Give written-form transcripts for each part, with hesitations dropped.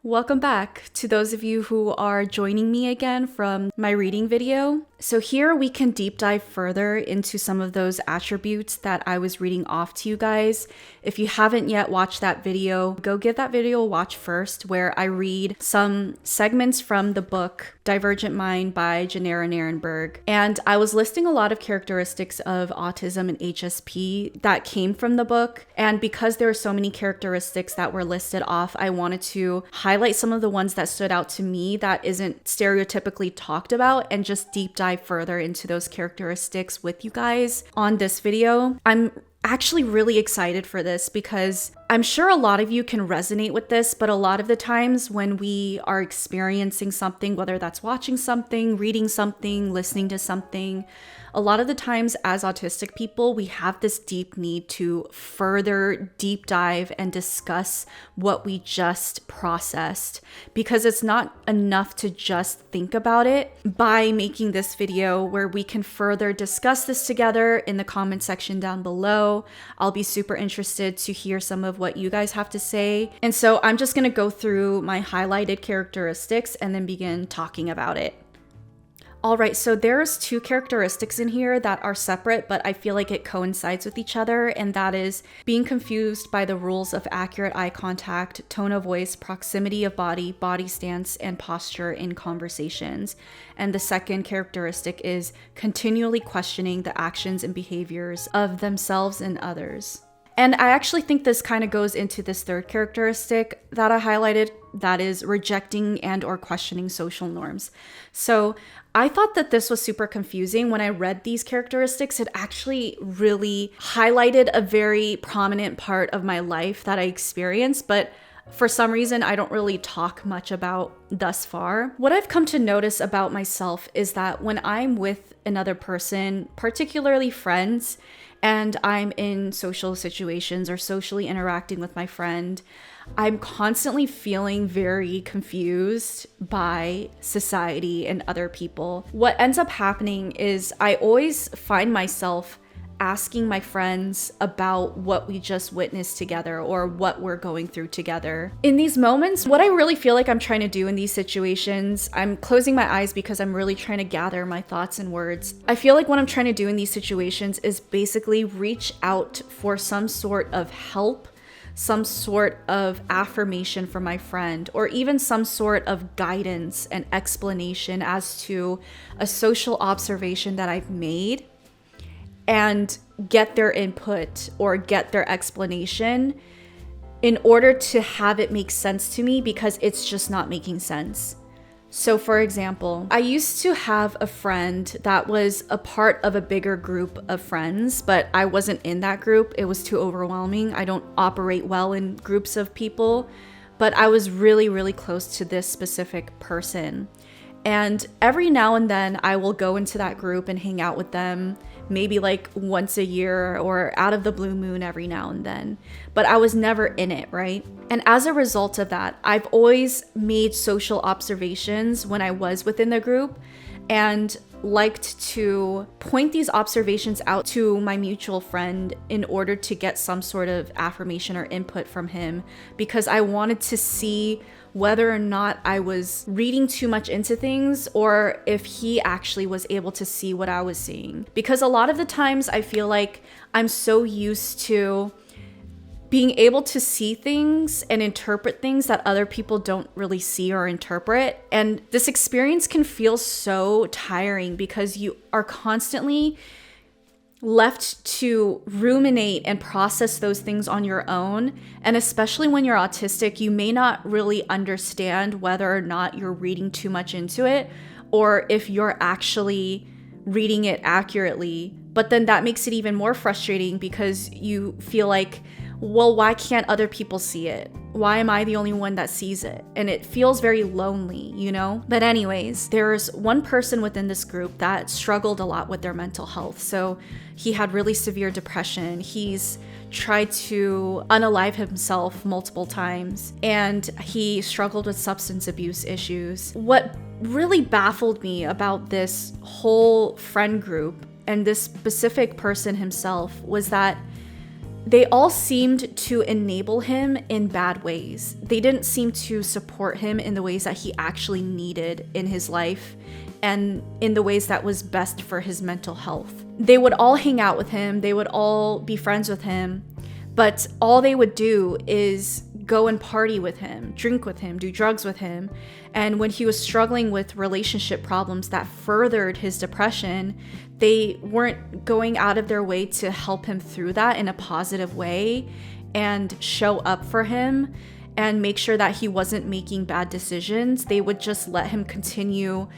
Welcome back to those of you who are joining me again from my reading video. So here we can deep dive further into some of those attributes that I was reading off to you guys. If you haven't yet watched that video, go give that video a watch first, where I read some segments from the book Divergent Mind by Janera Nierenberg. And I was listing a lot of characteristics of autism and HSP that came from the book. And because there are so many characteristics that were listed off, I wanted to highlight some of the ones that stood out to me that isn't stereotypically talked about and just deep dive further into those characteristics with you guys on this video. I'm actually really excited for this because I'm sure a lot of you can resonate with this, but a lot of the times when we are experiencing something, whether that's watching something, reading something, listening to something, a lot of the times as autistic people, we have this deep need to further deep dive and discuss what we just processed, because it's not enough to just think about it. By making this video where we can further discuss this together in the comment section down below, I'll be super interested to hear some of what you guys have to say. And so I'm just going to go through my highlighted characteristics and then begin talking about it. All right, so there's two characteristics in here that are separate, but I feel like it coincides with each other, and that is being confused by the rules of accurate eye contact, tone of voice, proximity of body, body stance, and posture in conversations. And the second characteristic is continually questioning the actions and behaviors of themselves and others. And I actually think this kind of goes into this third characteristic that I highlighted, that is rejecting and or questioning social norms. So I thought that this was super confusing. When I read these characteristics, it actually really highlighted a very prominent part of my life that I experienced, but for some reason, I don't really talk much about thus far. What I've come to notice about myself is that when I'm with another person, particularly friends, and I'm in social situations or socially interacting with my friend, I'm constantly feeling very confused by society and other people. What ends up happening is I always find myself asking my friends about what we just witnessed together or what we're going through together. In these moments, what I really feel like I'm trying to do in these situations, I'm closing my eyes because I'm really trying to gather my thoughts and words. I feel like what I'm trying to do in these situations is basically reach out for some sort of help, some sort of affirmation from my friend, or even some sort of guidance and explanation as to a social observation that I've made, and get their input or get their explanation in order to have it make sense to me, because it's just not making sense. So for example, I used to have a friend that was a part of a bigger group of friends, but I wasn't in that group. It was too overwhelming. I don't operate well in groups of people, but I was really, really close to this specific person. And every now and then I will go into that group and hang out with them, maybe like once a year or out of the blue moon every now and then. But I was never in it, right? And as a result of that, I've always made social observations when I was within the group and liked to point these observations out to my mutual friend in order to get some sort of affirmation or input from him, because I wanted to see whether or not I was reading too much into things or if he actually was able to see what I was seeing. Because a lot of the times I feel like I'm so used to being able to see things and interpret things that other people don't really see or interpret. And this experience can feel so tiring because you are constantly left to ruminate and process those things on your own. And especially when you're autistic, you may not really understand whether or not you're reading too much into it or if you're actually reading it accurately. But then that makes it even more frustrating because you feel like, well, why can't other people see it? Why am I the only one that sees it? And it feels very lonely, you know? But anyways, there's one person within this group that struggled a lot with their mental health. So he had really severe depression. He's tried to unalive himself multiple times, and he struggled with substance abuse issues. What really baffled me about this whole friend group and this specific person himself was that they all seemed to enable him in bad ways. They didn't seem to support him in the ways that he actually needed in his life and in the ways that was best for his mental health. They would all hang out with him, they would all be friends with him, but all they would do is go and party with him, drink with him, do drugs with him. And when he was struggling with relationship problems that furthered his depression, they weren't going out of their way to help him through that in a positive way and show up for him and make sure that he wasn't making bad decisions. They would just let him continue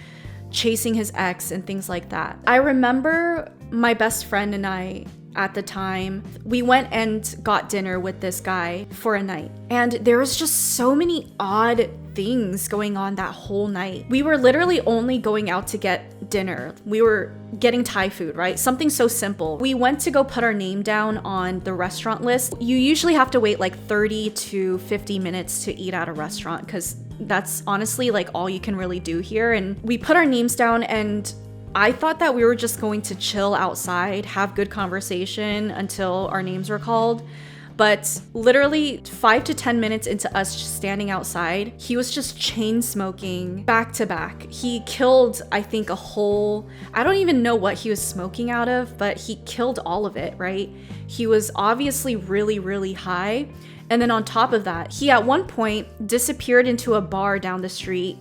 chasing his ex and things like that. I remember my best friend and I, at the time, we went and got dinner with this guy for a night. And there was just so many odd things going on that whole night. We were literally only going out to get dinner. We were getting Thai food, right? Something so simple. We went to go put our name down on the restaurant list. You usually have to wait like 30 to 50 minutes to eat at a restaurant because that's honestly like all you can really do here. And we put our names down and I thought that we were just going to chill outside, have good conversation until our names were called. But literally 5 to 10 minutes into us just standing outside, he was just chain smoking back to back. He killed, I think, I don't even know what he was smoking out of, but he killed all of it, right? He was obviously really, really high. And then on top of that, he at one point disappeared into a bar down the street,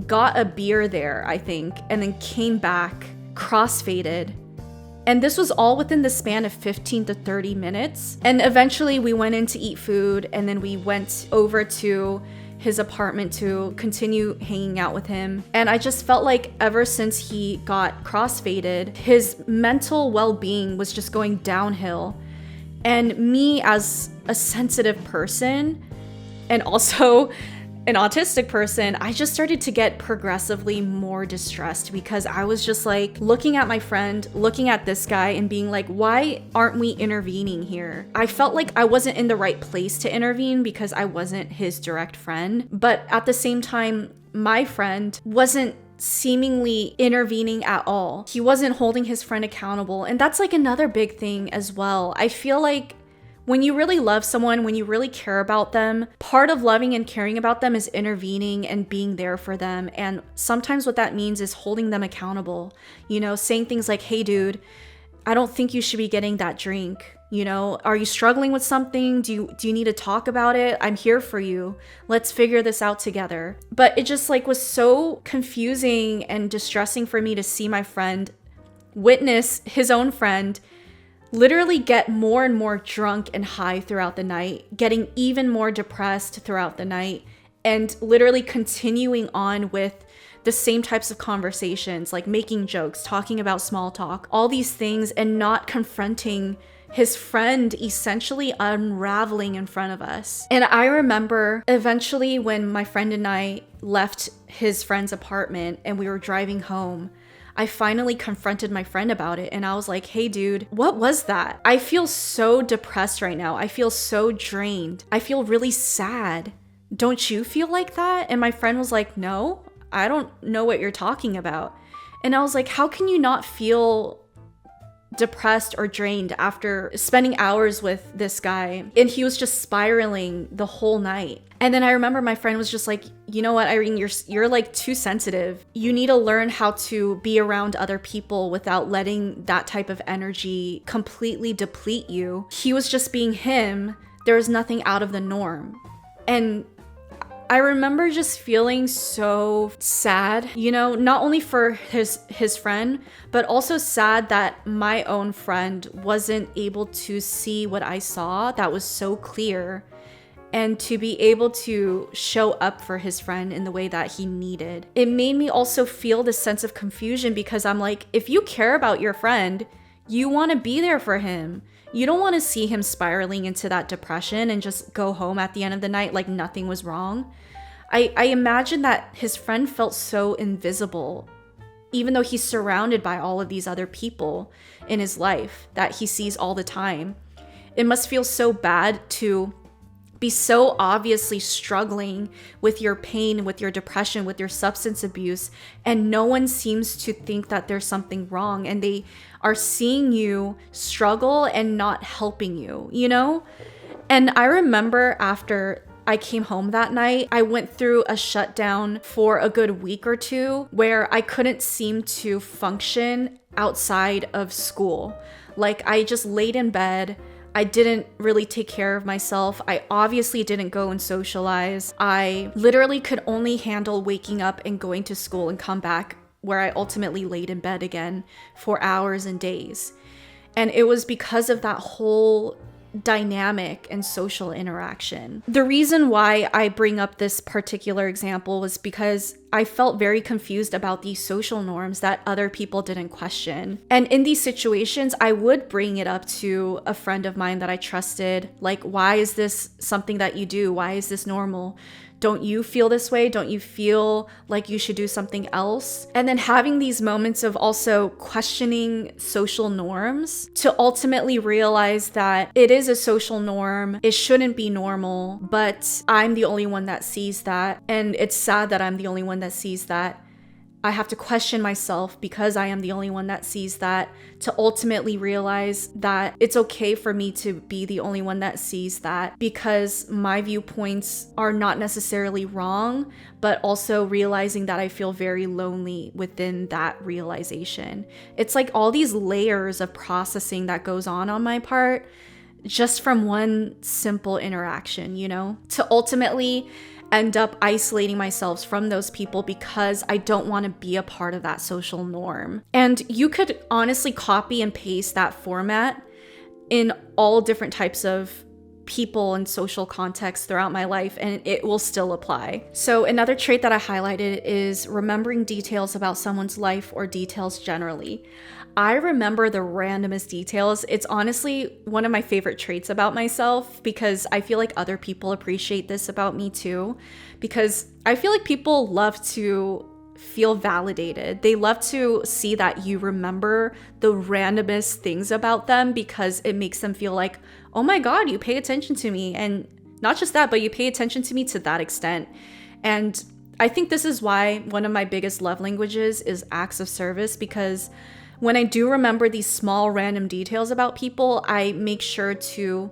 got a beer there, I think, and then came back crossfaded. And this was all within the span of 15 to 30 minutes. And eventually we went in to eat food, and then we went over to his apartment to continue hanging out with him. And I just felt like ever since he got crossfaded, his mental well-being was just going downhill. And me as a sensitive person and also an autistic person, I just started to get progressively more distressed because I was just like looking at my friend, looking at this guy and being like, why aren't we intervening here? I felt like I wasn't in the right place to intervene because I wasn't his direct friend. But at the same time, my friend wasn't seemingly intervening at all. He wasn't holding his friend accountable. And that's like another big thing as well. I feel like when you really love someone, when you really care about them, part of loving and caring about them is intervening and being there for them. And sometimes what that means is holding them accountable, you know, saying things like, hey dude, I don't think you should be getting that drink. You know, are you struggling with something? Do you need to talk about it? I'm here for you. Let's figure this out together. But it just like was so confusing and distressing for me to see my friend witness his own friend literally get more and more drunk and high throughout the night, getting even more depressed throughout the night, and literally continuing on with the same types of conversations, like making jokes, talking about small talk, all these things, and not confronting his friend essentially unraveling in front of us. And I remember eventually when my friend and I left his friend's apartment and we were driving home, I finally confronted my friend about it and I was like, hey dude, what was that? I feel so depressed right now. I feel so drained. I feel really sad. Don't you feel like that? And my friend was like, no, I don't know what you're talking about. And I was like, how can you not feel depressed or drained after spending hours with this guy? And he was just spiraling the whole night. And then I remember my friend was just like, you know what, Irene, you're like too sensitive. You need to learn how to be around other people without letting that type of energy completely deplete you. He was just being him. There was nothing out of the norm. And I remember just feeling so sad, you know, not only for his friend, but also sad that my own friend wasn't able to see what I saw that was so clear and to be able to show up for his friend in the way that he needed. It made me also feel this sense of confusion because I'm like, if you care about your friend, you want to be there for him. You don't want to see him spiraling into that depression and just go home at the end of the night like nothing was wrong. I imagine that his friend felt so invisible, even though he's surrounded by all of these other people in his life that he sees all the time. It must feel so bad to be so obviously struggling with your pain, with your depression, with your substance abuse, and no one seems to think that there's something wrong, and they are seeing you struggle and not helping you, you know? And I remember after I came home that night, I went through a shutdown for a good week or two where I couldn't seem to function outside of school. Like, I just laid in bed. I didn't really take care of myself. I obviously didn't go and socialize. I literally could only handle waking up and going to school and come back, where I ultimately laid in bed again for hours and days. And it was because of that whole dynamic and social interaction. The reason why I bring up this particular example was because I felt very confused about these social norms that other people didn't question. And in these situations, I would bring it up to a friend of mine that I trusted. Like, why is this something that you do? Why is this normal? Don't you feel this way? Don't you feel like you should do something else? And then having these moments of also questioning social norms to ultimately realize that it is a social norm. It shouldn't be normal, but I'm the only one that sees that. And it's sad that I'm the only one that sees that. I have to question myself because I am the only one that sees that, to ultimately realize that it's okay for me to be the only one that sees that, because my viewpoints are not necessarily wrong, but also realizing that I feel very lonely within that realization. It's like all these layers of processing that goes on my part just from one simple interaction, you know, to ultimately end up isolating myself from those people because I don't want to be a part of that social norm. And you could honestly copy and paste that format in all different types of people and social contexts throughout my life, and it will still apply. So another trait that I highlighted is remembering details about someone's life or details generally. I remember the randomest details. It's honestly one of my favorite traits about myself, because I feel like other people appreciate this about me too, because I feel like people love to feel validated. They love to see that you remember the randomest things about them, because it makes them feel like, oh my God, you pay attention to me. And not just that, but you pay attention to me to that extent. And I think this is why one of my biggest love languages is acts of service, because when I do remember these small random details about people, I make sure to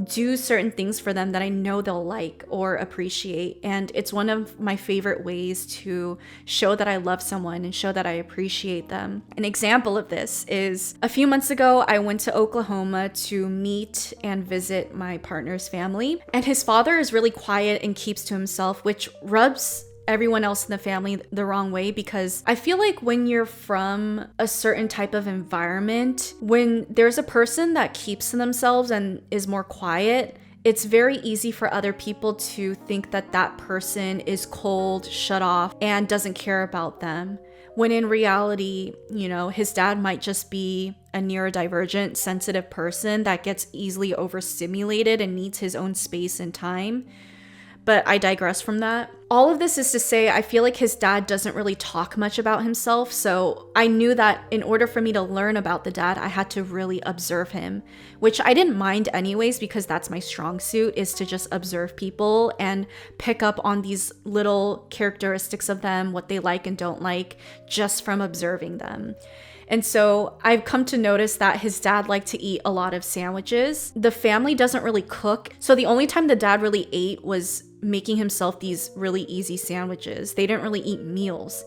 do certain things for them that I know they'll like or appreciate. And it's one of my favorite ways to show that I love someone and show that I appreciate them. An example of this is a few months ago, I went to Oklahoma to meet and visit my partner's family. And his father is really quiet and keeps to himself, which rubs everyone else in the family the wrong way, because I feel like when you're from a certain type of environment, when there's a person that keeps to themselves and is more quiet, it's very easy for other people to think that that person is cold, shut off, and doesn't care about them. When in reality, you know, his dad might just be a neurodivergent, sensitive person that gets easily overstimulated and needs his own space and time. But I digress from that. All of this is to say, I feel like his dad doesn't really talk much about himself. So I knew that in order for me to learn about the dad, I had to really observe him, which I didn't mind anyways, because that's my strong suit, is to just observe people and pick up on these little characteristics of them, what they like and don't like, just from observing them. And so I've come to notice that his dad liked to eat a lot of sandwiches. The family doesn't really cook. So the only time the dad really ate was making himself these really easy sandwiches. They didn't really eat meals.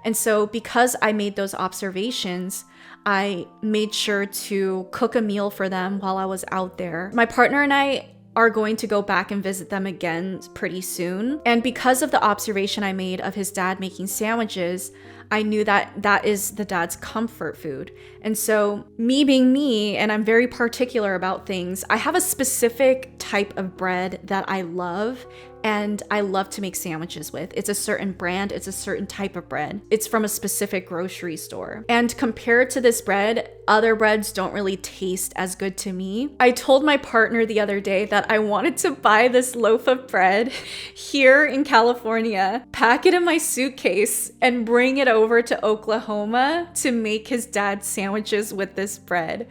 And so because I made those observations, I made sure to cook a meal for them while I was out there. My partner and I are going to go back and visit them again pretty soon. And because of the observation I made of his dad making sandwiches, I knew that that is the dad's comfort food. And so me being me, and I'm very particular about things, I have a specific type of bread that I love, and I love to make sandwiches with. It's a certain brand, it's a certain type of bread. It's from a specific grocery store. And compared to this bread, other breads don't really taste as good to me. I told my partner the other day that I wanted to buy this loaf of bread here in California, pack it in my suitcase, and bring it over to Oklahoma to make his dad sandwiches with this bread.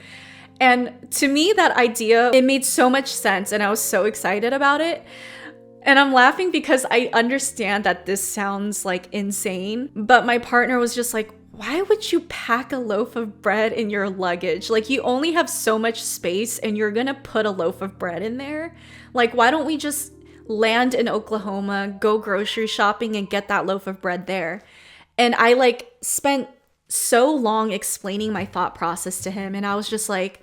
And to me, that idea, it made so much sense and I was so excited about it. And I'm laughing because I understand that this sounds like insane, but my partner was just like, why would you pack a loaf of bread in your luggage? Like, you only have so much space and you're gonna put a loaf of bread in there? Like, why don't we just land in Oklahoma, go grocery shopping and get that loaf of bread there? And I like spent so long explaining my thought process to him. And I was just like,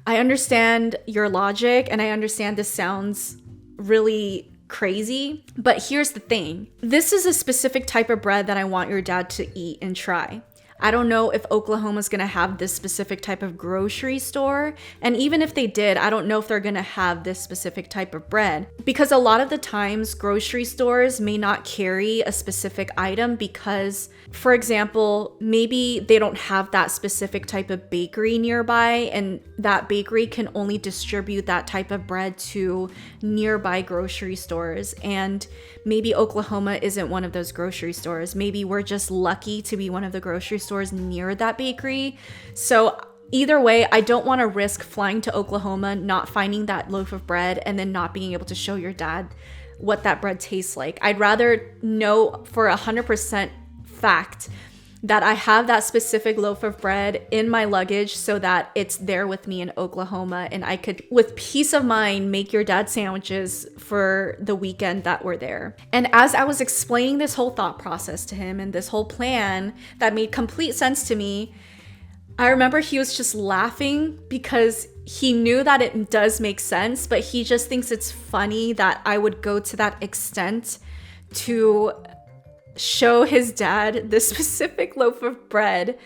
I understand your logic and I understand this sounds really crazy, but here's the thing. This is a specific type of bread that I want your dad to eat and try. I don't know if Oklahoma's gonna have this specific type of grocery store. And even if they did, I don't know if they're gonna have this specific type of bread. Because a lot of the times, grocery stores may not carry a specific item because, for example, maybe they don't have that specific type of bakery nearby, and that bakery can only distribute that type of bread to nearby grocery stores. And maybe Oklahoma isn't one of those grocery stores. Maybe we're just lucky to be one of the grocery stores near that bakery. So either way, I don't want to risk flying to Oklahoma, not finding that loaf of bread, and then not being able to show your dad what that bread tastes like. I'd rather know for 100% fact that I have that specific loaf of bread in my luggage so that it's there with me in Oklahoma, and I could, with peace of mind, make your dad sandwiches for the weekend that we're there. And as I was explaining this whole thought process to him and this whole plan that made complete sense to me, I remember he was just laughing because he knew that it does make sense, but he just thinks it's funny that I would go to that extent to show his dad this specific loaf of bread.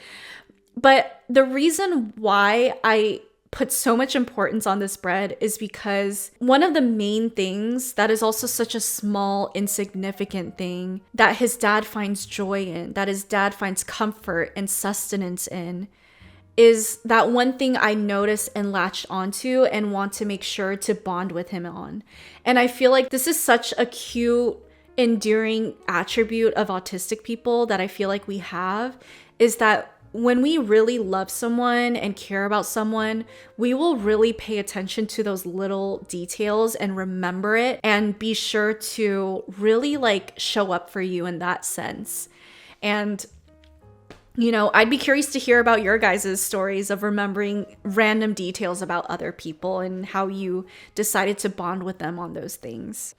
But the reason why I put so much importance on this bread is because one of the main things that is also such a small, insignificant thing that his dad finds joy in, that his dad finds comfort and sustenance in, is that one thing I noticed and latched onto and want to make sure to bond with him on. And I feel like this is such a cute, enduring attribute of autistic people that I feel like we have, is that when we really love someone and care about someone, we will really pay attention to those little details and remember it and be sure to really like show up for you in that sense. And you know, I'd be curious to hear about your guys' stories of remembering random details about other people and how you decided to bond with them on those things.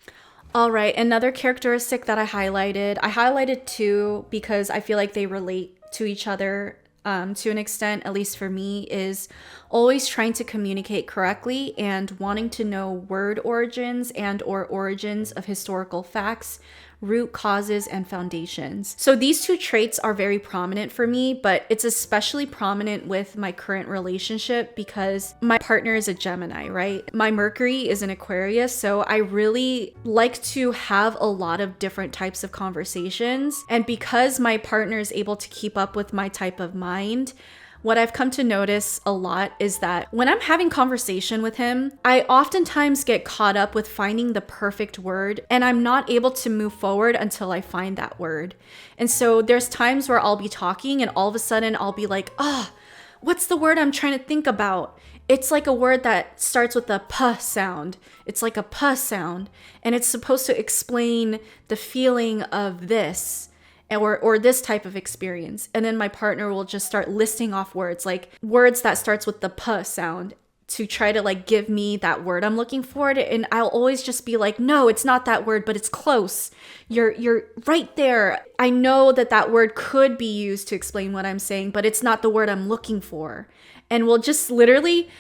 All right, another characteristic that I highlighted two because I feel like they relate to each other to an extent, at least for me, is always trying to communicate correctly and wanting to know word origins and or origins of historical facts, root causes, and foundations. So these two traits are very prominent for me, but it's especially prominent with my current relationship because my partner is a Gemini, right? My Mercury is an Aquarius, so I really like to have a lot of different types of conversations. And because my partner is able to keep up with my type of mind, what I've come to notice a lot is that when I'm having conversation with him, I oftentimes get caught up with finding the perfect word, and I'm not able to move forward until I find that word. And so there's times where I'll be talking and all of a sudden I'll be like, what's the word I'm trying to think about? It's like a word that starts with a p sound. It's like a p sound, and it's supposed to explain the feeling of this. Or this type of experience. And then my partner will just start listing off words, like words that starts with the p sound, to try to like give me that word I'm looking for. And I'll always just be like, no, it's not that word, but it's close. You're right there. I know that that word could be used to explain what I'm saying, but it's not the word I'm looking for. And we'll just literally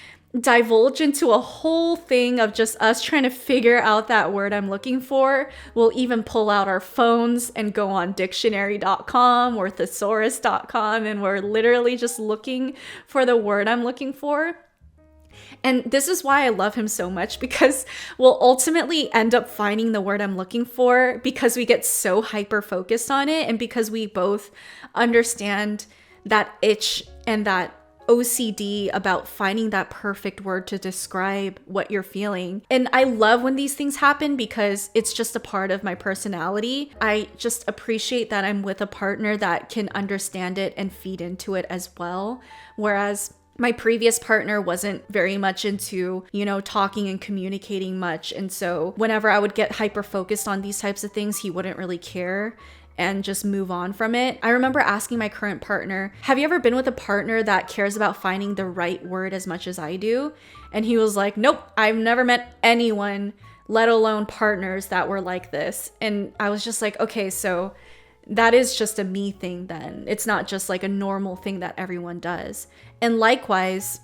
divulge into a whole thing of just us trying to figure out that word I'm looking for. We'll even pull out our phones and go on dictionary.com or thesaurus.com, and we're literally just looking for the word I'm looking for. And this is why I love him so much, because we'll ultimately end up finding the word I'm looking for because we get so hyper focused on it, and because we both understand that itch and that OCD about finding that perfect word to describe what you're feeling. And I love when these things happen because it's just a part of my personality. I just appreciate that I'm with a partner that can understand it and feed into it as well. Whereas my previous partner wasn't very much into, talking and communicating much. And so whenever I would get hyper focused on these types of things, he wouldn't really care and just move on from it. I remember asking my current partner, have you ever been with a partner that cares about finding the right word as much as I do? And he was like, nope, I've never met anyone, let alone partners, that were like this. And I was just like, okay, so that is just a me thing then. It's not just like a normal thing that everyone does. And likewise,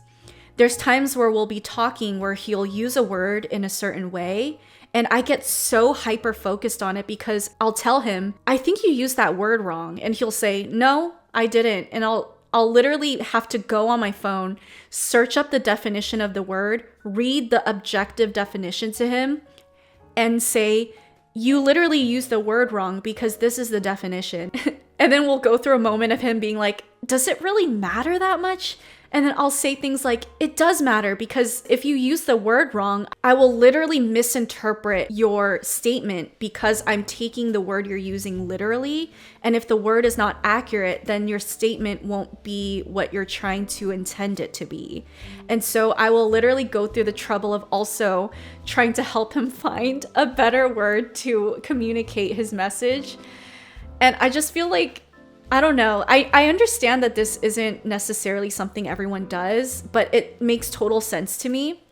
there's times where we'll be talking where he'll use a word in a certain way, and I get so hyper focused on it because I'll tell him, I think you used that word wrong. And he'll say, no, I didn't. And I'll literally have to go on my phone, search up the definition of the word, read the objective definition to him, and say, you literally used the word wrong because this is the definition. And then we'll go through a moment of him being like, does it really matter that much? And then I'll say things like, it does matter, because if you use the word wrong, I will literally misinterpret your statement because I'm taking the word you're using literally. And if the word is not accurate, then your statement won't be what you're trying to intend it to be. And so I will literally go through the trouble of also trying to help him find a better word to communicate his message. And I just feel like, I don't know. I understand that this isn't necessarily something everyone does, but it makes total sense to me.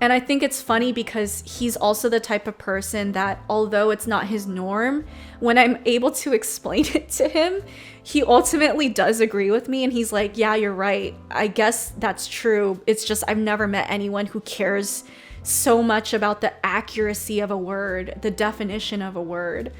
And I think it's funny because he's also the type of person that, although it's not his norm, when I'm able to explain it to him, he ultimately does agree with me. And he's like, yeah, you're right. I guess that's true. It's just I've never met anyone who cares so much about the accuracy of a word, the definition of a word.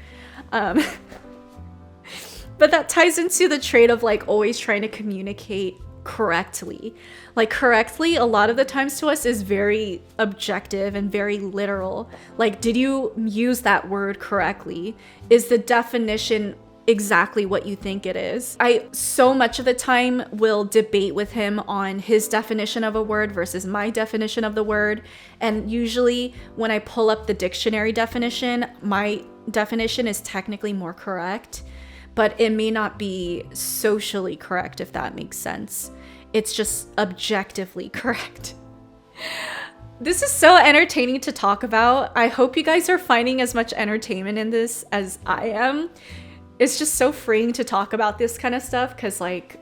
But that ties into the trait of like always trying to communicate correctly. Like correctly, a lot of the times to us is very objective and very literal. Like, did you use that word correctly? Is the definition exactly what you think it is? I so much of the time will debate with him on his definition of a word versus my definition of the word. And usually when I pull up the dictionary definition, my definition is technically more correct, but it may not be socially correct, if that makes sense. It's just objectively correct. This is so entertaining to talk about. I hope you guys are finding as much entertainment in this as I am. It's just so freeing to talk about this kind of stuff because like,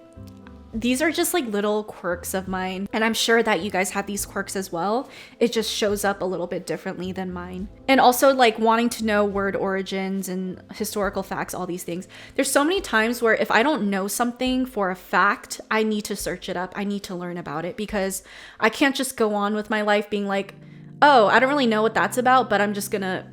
these are just like little quirks of mine. And I'm sure that you guys have these quirks as well. It just shows up a little bit differently than mine. And also like wanting to know word origins and historical facts, all these things. There's so many times where if I don't know something for a fact, I need to search it up. I need to learn about it because I can't just go on with my life being like, oh, I don't really know what that's about, but I'm just gonna,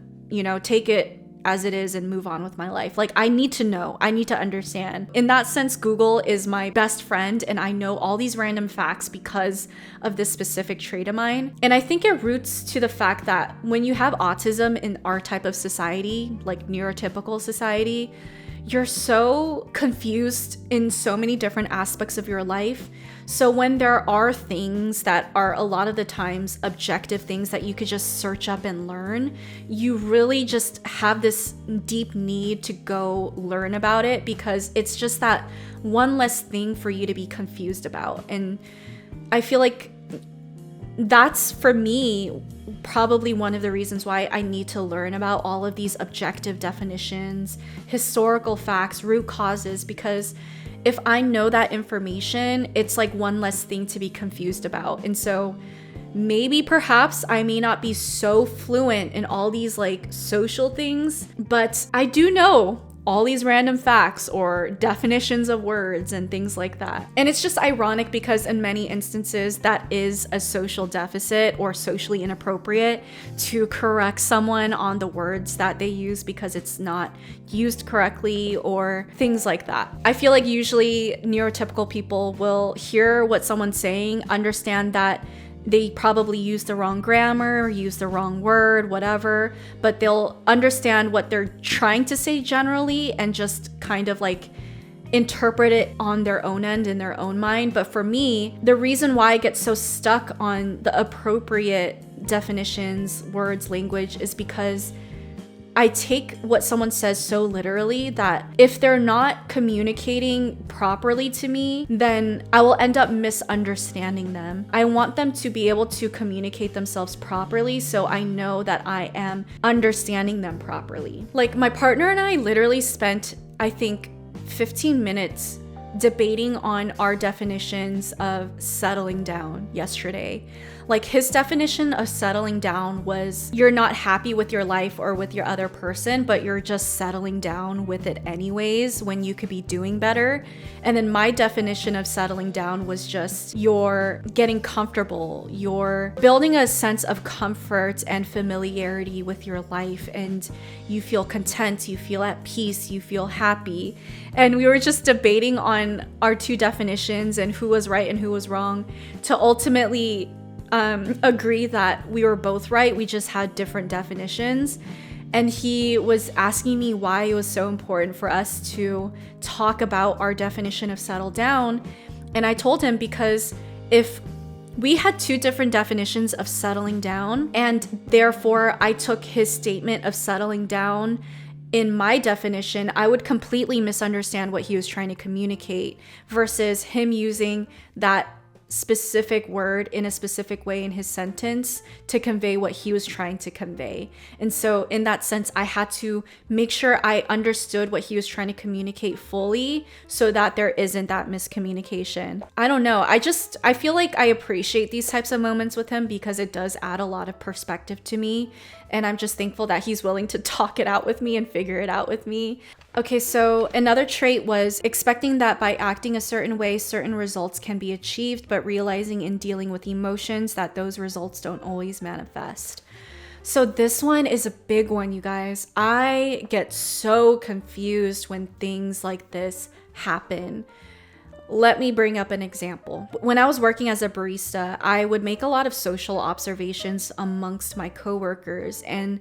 take it as it is and move on with my life. Like, I need to know, I need to understand. In that sense, Google is my best friend, and I know all these random facts because of this specific trait of mine. And I think it roots to the fact that when you have autism in our type of society, like neurotypical society, you're so confused in so many different aspects of your life. So when there are things that are a lot of the times objective things that you could just search up and learn, you really just have this deep need to go learn about it because it's just that one less thing for you to be confused about. And I feel like that's, for me, probably one of the reasons why I need to learn about all of these objective definitions, historical facts, root causes, because if I know that information, it's like one less thing to be confused about. And so maybe perhaps I may not be so fluent in all these like social things, but I do know all these random facts or definitions of words and things like that. And it's just ironic because in many instances that is a social deficit or socially inappropriate to correct someone on the words that they use because it's not used correctly or things like that. I feel like usually neurotypical people will hear what someone's saying, understand that they probably use the wrong grammar, use the wrong word, whatever, but they'll understand what they're trying to say generally and just kind of like interpret it on their own end in their own mind. But for me, the reason why I get so stuck on the appropriate definitions, words, language is because I take what someone says so literally that if they're not communicating properly to me, then I will end up misunderstanding them. I want them to be able to communicate themselves properly so I know that I am understanding them properly. Like, my partner and I literally spent, I think, 15 minutes debating on our definitions of settling down yesterday. Like, his definition of settling down was you're not happy with your life or with your other person, but you're just settling down with it anyways when you could be doing better. And then my definition of settling down was just you're getting comfortable, you're building a sense of comfort and familiarity with your life, and you feel content, you feel at peace, you feel happy. And we were just debating on our two definitions and who was right and who was wrong to ultimately agree that we were both right. We just had different definitions. And he was asking me why it was so important for us to talk about our definition of settle down. And I told him because if we had two different definitions of settling down, and therefore I took his statement of settling down in my definition, I would completely misunderstand what he was trying to communicate versus him using that specific word in a specific way in his sentence to convey what he was trying to convey. And so in that sense, I had to make sure I understood what he was trying to communicate fully so that there isn't that miscommunication. I don't know. I feel like I appreciate these types of moments with him because it does add a lot of perspective to me. And I'm just thankful that he's willing to talk it out with me and figure it out with me. Okay, so another trait was expecting that by acting a certain way, certain results can be achieved, but realizing in dealing with emotions that those results don't always manifest. So this one is a big one, you guys. I get so confused when things like this happen. Let me bring up an example. When I was working as a barista, I would make a lot of social observations amongst my coworkers, and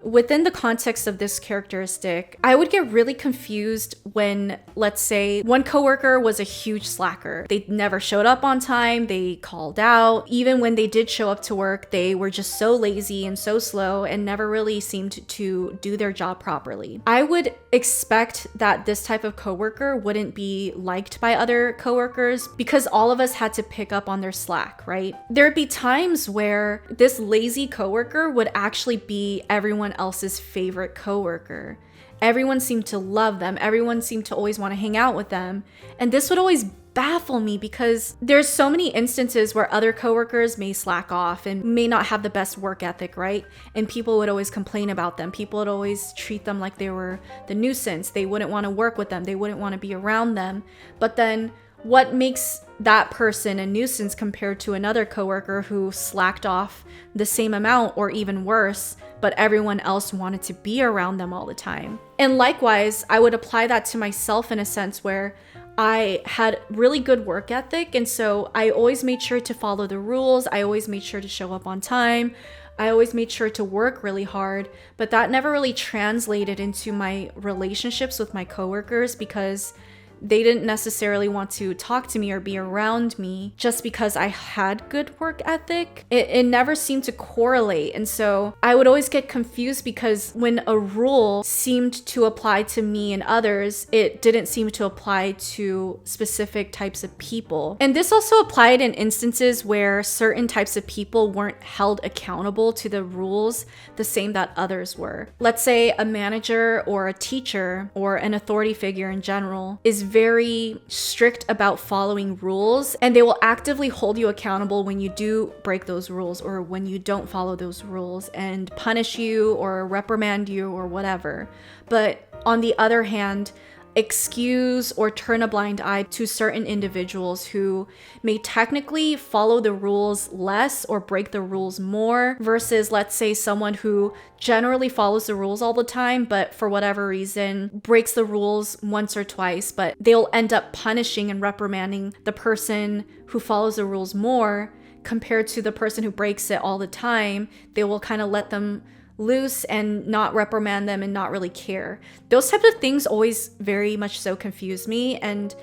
within the context of this characteristic, I would get really confused when, let's say, one coworker was a huge slacker. They never showed up on time, they called out. Even when they did show up to work, they were just so lazy and so slow and never really seemed to do their job properly. I would expect that this type of coworker wouldn't be liked by other coworkers because all of us had to pick up on their slack, right? There'd be times where this lazy coworker would actually be everyone else's favorite coworker. Everyone seemed to love them. Everyone seemed to always want to hang out with them. And this would always baffle me because there's so many instances where other coworkers may slack off and may not have the best work ethic, right? And people would always complain about them. People would always treat them like they were the nuisance. They wouldn't want to work with them. They wouldn't want to be around them. But then what makes that person a nuisance compared to another coworker who slacked off the same amount or even worse, but everyone else wanted to be around them all the time? And likewise, I would apply that to myself in a sense where I had really good work ethic, and so I always made sure to follow the rules. I always made sure to show up on time. I always made sure to work really hard, but that never really translated into my relationships with my coworkers because they didn't necessarily want to talk to me or be around me just because I had good work ethic. It never seemed to correlate. And so I would always get confused because when a rule seemed to apply to me and others, it didn't seem to apply to specific types of people. And this also applied in instances where certain types of people weren't held accountable to the rules the same that others were. Let's say a manager or a teacher or an authority figure in general is very strict about following rules, and they will actively hold you accountable when you do break those rules or when you don't follow those rules and punish you or reprimand you or whatever. But on the other hand, excuse or turn a blind eye to certain individuals who may technically follow the rules less or break the rules more versus, let's say, someone who generally follows the rules all the time, but for whatever reason breaks the rules once or twice, but they'll end up punishing and reprimanding the person who follows the rules more compared to the person who breaks it all the time. They will kind of let them loose and not reprimand them and not really care. Those types of things always very much so confuse me. And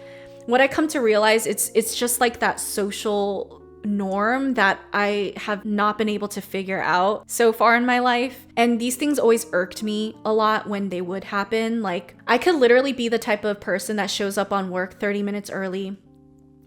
what I come to realize, it's just like that social norm that I have not been able to figure out so far in my life. And these things always irked me a lot when they would happen. Like, I could literally be the type of person that shows up on work 30 minutes early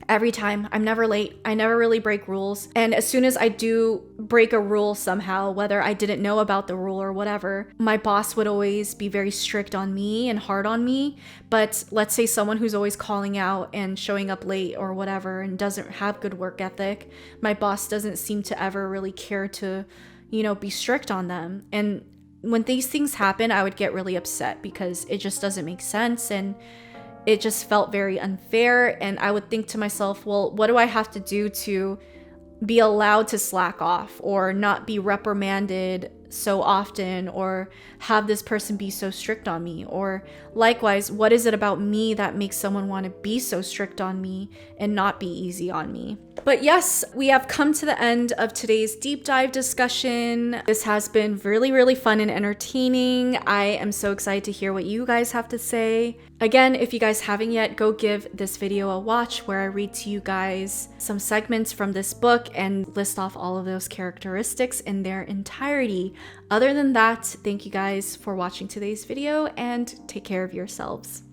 every time. I'm never late. I never really break rules. And as soon as I do break a rule somehow, whether I didn't know about the rule or whatever, my boss would always be very strict on me and hard on me. But let's say someone who's always calling out and showing up late or whatever and doesn't have good work ethic, my boss doesn't seem to ever really care to, be strict on them. And when these things happen, I would get really upset because it just doesn't make sense. And it just felt very unfair. And I would think to myself, well, what do I have to do to be allowed to slack off or not be reprimanded so often or have this person be so strict on me? Or likewise, what is it about me that makes someone want to be so strict on me and not be easy on me? But yes, we have come to the end of today's deep dive discussion. This has been really, really fun and entertaining. I am so excited to hear what you guys have to say. Again, if you guys haven't yet, go give this video a watch where I read to you guys some segments from this book and list off all of those characteristics in their entirety. Other than that, thank you guys for watching today's video and take care of yourselves.